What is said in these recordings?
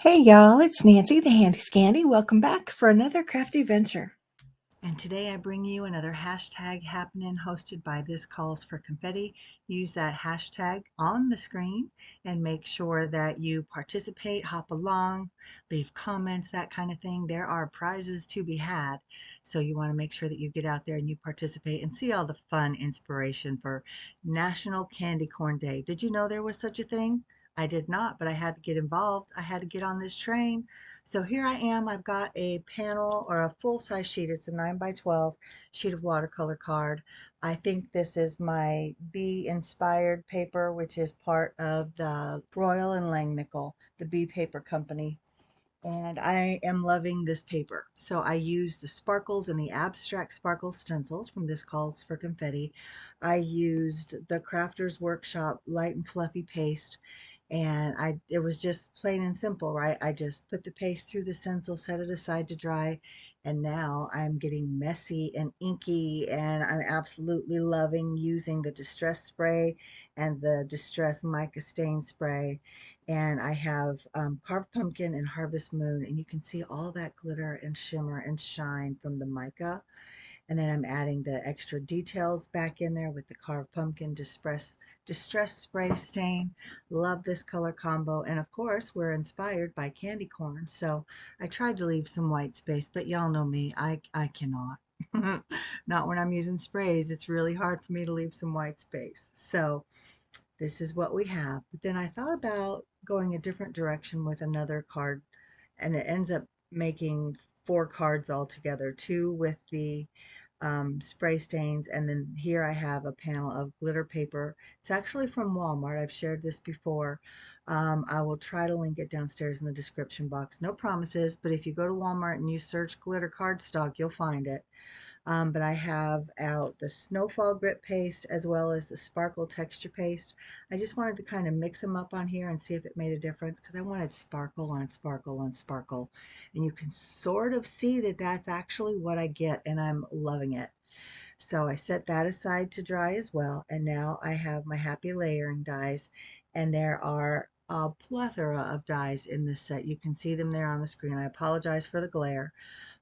Hey y'all, it's Nancy the Handy Scandy. Welcome back for another crafty venture. And today I bring you another hashtag happening hosted by This Calls for Confetti. Use that hashtag on the screen and make sure that you participate, hop along, leave comments, that kind of thing. There are prizes to be had. So you want to make sure that you get out there and you participate and see all the fun inspiration for National Candy Corn Day. Did you know there was such a thing? I did not, but I had to get involved. I had to get on this train. So here I am. I've got a panel or a full size sheet. It's a 9 by 12 sheet of watercolor card. I think this is my bee inspired paper, which is part of the Royal and Langnickel, the bee paper company. And I am loving this paper. So I used the sparkles and the abstract sparkle stencils from This Calls for Confetti. I used the Crafter's Workshop light and fluffy paste, and it was just plain and simple, right? I just put the paste through the stencil, set it aside to dry, and now I'm getting messy and inky, and I'm absolutely loving using the distress spray and the distress mica stain spray. And I have carved pumpkin and harvest moon, and you can see all that glitter and shimmer and shine from the mica. And then I'm adding the extra details back in there with the carved pumpkin distress spray stain. Love this color combo. And of course, we're inspired by candy corn. So I tried to leave some white space, but y'all know me, I cannot. Not when I'm using sprays. It's really hard for me to leave some white space. So this is what we have. But then I thought about going a different direction with another card, and it ends up making four cards altogether, two with the spray stains, and then here I have a panel of glitter paper. It's actually from Walmart. I've shared this before. I will try to link it downstairs in the description box. No promises, but if you go to Walmart and you search glitter cardstock, you'll find it. But I have out the Snowfall Grip Paste as well as the Sparkle Texture Paste. I just wanted to kind of mix them up on here and see if it made a difference because I wanted sparkle on sparkle on sparkle. And you can sort of see that that's actually what I get, and I'm loving it. So I set that aside to dry as well. And now I have my happy layering dies, and there are a plethora of dies in this set. You can see them there on the screen. I apologize for the glare,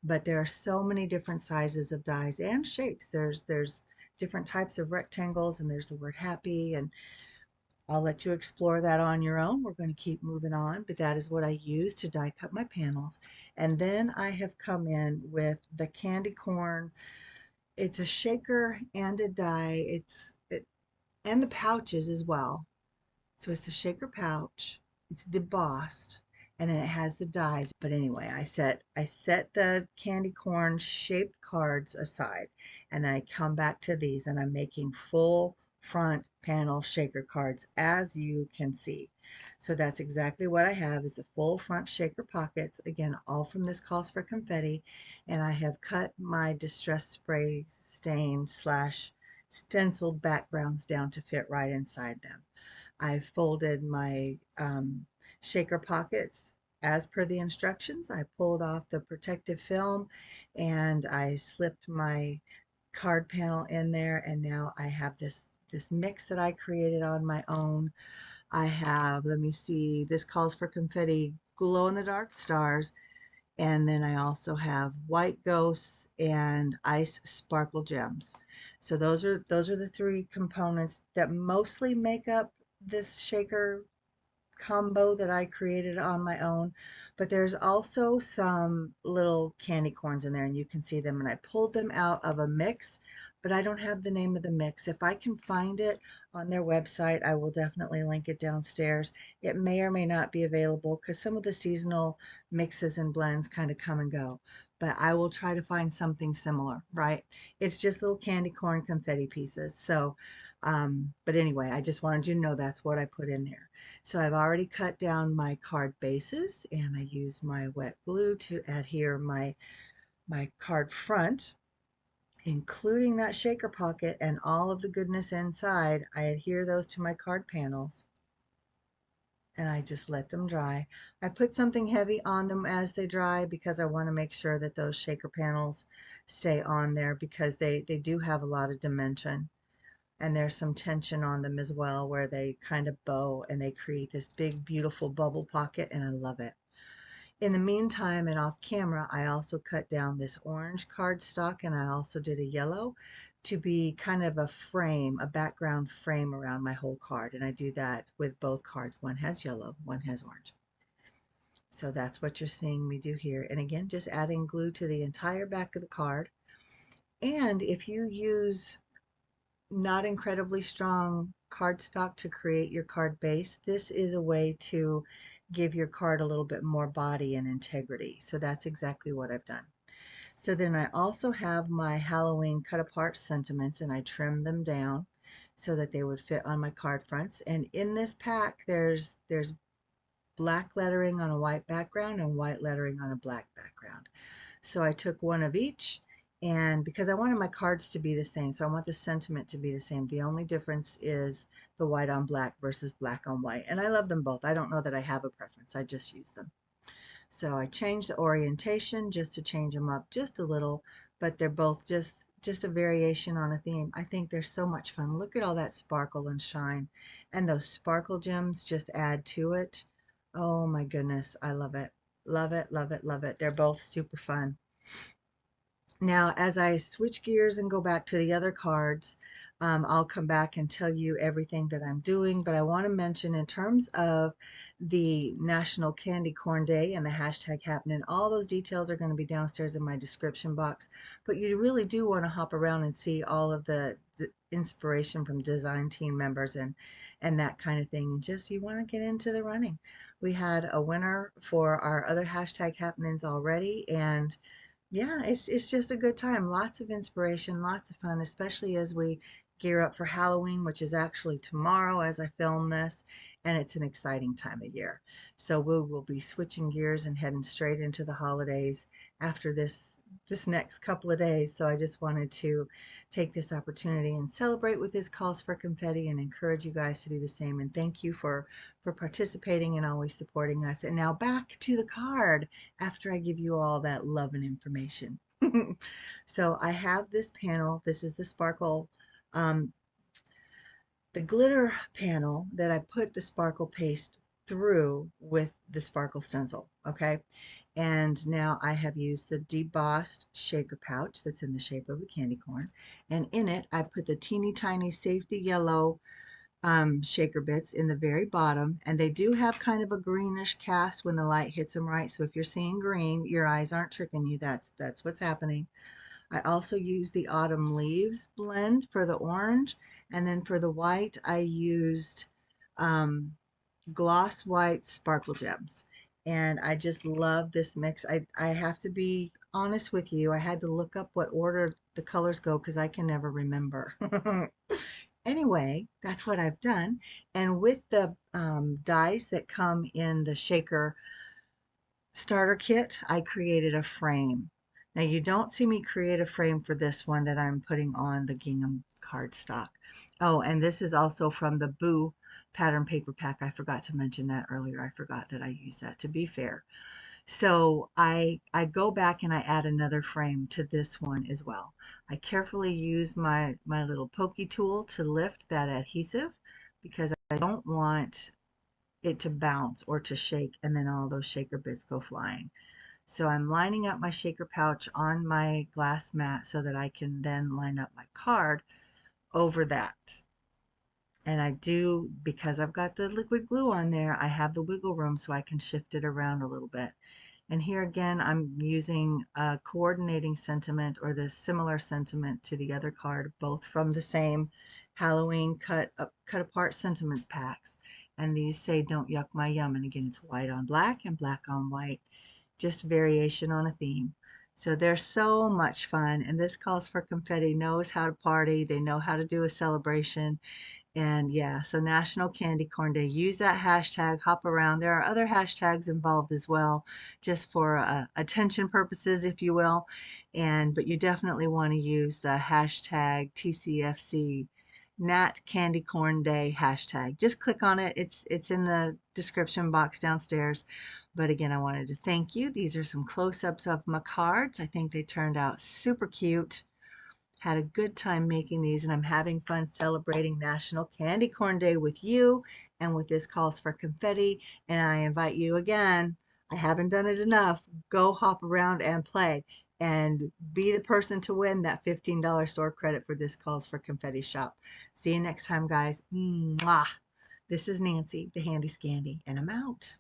but there are so many different sizes of dies and shapes. There's different types of rectangles, and there's the word happy, and I'll let you explore that on your own. We're going to keep moving on, but that is what I use to die cut my panels. And then I have come in with the candy corn. It's a shaker and a die. And the pouches as well. So it's the shaker pouch. It's debossed, and then it has the dies. But anyway, I set the candy corn shaped cards aside, and I come back to these, and I'm making full front panel shaker cards, as you can see. So that's exactly what I have is the full front shaker pockets. Again, all from This Calls for Confetti, and I have cut my distress spray stain slash stenciled backgrounds down to fit right inside them. I folded my shaker pockets as per the instructions. I pulled off the protective film and I slipped my card panel in there, and now I have this mix that I created on my own. I have, let me see, This Calls for Confetti glow in the dark stars, and then I also have white ghosts and ice sparkle gems. So those are the three components that mostly make up this shaker combo that I created on my own. But there's also some little candy corns in there, and you can see them. And I pulled them out of a mix, but I don't have the name of the mix. If I can find it on their website, I will definitely link it downstairs. It may or may not be available because some of the seasonal mixes and blends kind of come and go. But I will try to find something similar, right? It's just little candy corn confetti pieces. So, but anyway, I just wanted you to know that's what I put in there. So I've already cut down my card bases, and I use my wet glue to adhere my card front, including that shaker pocket and all of the goodness inside. I adhere those to my card panels, and I just let them dry. I put something heavy on them as they dry because I want to make sure that those shaker panels stay on there because they do have a lot of dimension, and there's some tension on them as well where they kind of bow and they create this big beautiful bubble pocket, and I love it. In the meantime and off camera, I also cut down this orange cardstock and I also did a yellow to be kind of a frame, a background frame around my whole card. And I do that with both cards. One has yellow, one has orange. So that's what you're seeing me do here. And again, just adding glue to the entire back of the card. And if you use not incredibly strong cardstock to create your card base, this is a way to give your card a little bit more body and integrity. So that's exactly what I've done. So then I also have my Halloween cut apart sentiments and I trimmed them down so that they would fit on my card fronts. And in this pack, there's black lettering on a white background and white lettering on a black background. So I took one of each, and because I wanted my cards to be the same, so I want the sentiment to be the same. The only difference is the white on black versus black on white. And I love them both. I don't know that I have a preference. I just use them. So I changed the orientation just to change them up just a little, but they're both just a variation on a theme. I think they're so much fun. Look at all that sparkle and shine. And those sparkle gems just add to it. Oh my goodness, I love it. Love it, love it, love it. They're both super fun. Now, as I switch gears and go back to the other cards, I'll come back and tell you everything that I'm doing. But I want to mention, in terms of the National Candy Corn Day and the hashtag happening, all those details are going to be downstairs in my description box. But you really do want to hop around and see all of the inspiration from design team members and that kind of thing. And just you want to get into the running. We had a winner for our other hashtag happenings already, and yeah, it's just a good time. Lots of inspiration, lots of fun, especially as we gear up for Halloween, which is actually tomorrow as I film this, and it's an exciting time of year. So we will be switching gears and heading straight into the holidays after this next couple of days. So I just wanted to take this opportunity and celebrate with this calls for confetti and encourage you guys to do the same. And thank you for participating and always supporting us. And now back to the card after I give you all that love and information. So I have this panel. This is the sparkle, um, the glitter panel that I put the sparkle paste through with the sparkle stencil. Okay. And now I have used the debossed shaker pouch that's in the shape of a candy corn. And in it, I put the teeny tiny safety yellow shaker bits in the very bottom, and they do have kind of a greenish cast when the light hits them right. So if you're seeing green, your eyes aren't tricking you. That's what's happening. I also used the autumn leaves blend for the orange, and then for the white, I used um, gloss white sparkle gems. And I just love this mix. I have to be honest with you. I had to look up what order the colors go because I can never remember. Anyway, that's what I've done. And with the dies that come in the shaker starter kit, I created a frame. Now you don't see me create a frame for this one that I'm putting on the gingham cardstock. Oh, and this is also from the Boo pattern paper pack. I forgot to mention that earlier. I forgot that I used that, to be fair. So I go back and I add another frame to this one as well. I carefully use my little pokey tool to lift that adhesive because I don't want it to bounce or to shake and then all those shaker bits go flying. So I'm lining up my shaker pouch on my glass mat so that I can then line up my card over that. And I do, because I've got the liquid glue on there, I have the wiggle room so I can shift it around a little bit. And here again, I'm using a coordinating sentiment or the similar sentiment to the other card, both from the same Halloween cut apart sentiments packs. And these say, "Don't yuck my yum." And again, it's white on black and black on white, just variation on a theme. So they're so much fun. And this calls for confetti, knows how to party. They know how to do a celebration. And yeah, so National Candy Corn Day. Use that hashtag, hop around. There are other hashtags involved as well, just for attention purposes, if you will. But you definitely want to use the hashtag TCFC Nat Candy Corn Day hashtag. Just click on it. It's in the description box downstairs. But again, I wanted to thank you. These are some close-ups of my cards. I think they turned out super cute. Had a good time making these, and I'm having fun celebrating National Candy Corn Day with you and with this calls for confetti. And I invite you again. I haven't done it enough. Go hop around and play and be the person to win that $15 store credit for This Calls for Confetti shop. See you next time, guys. Mwah. This is Nancy, the Handy Scandy, and I'm out.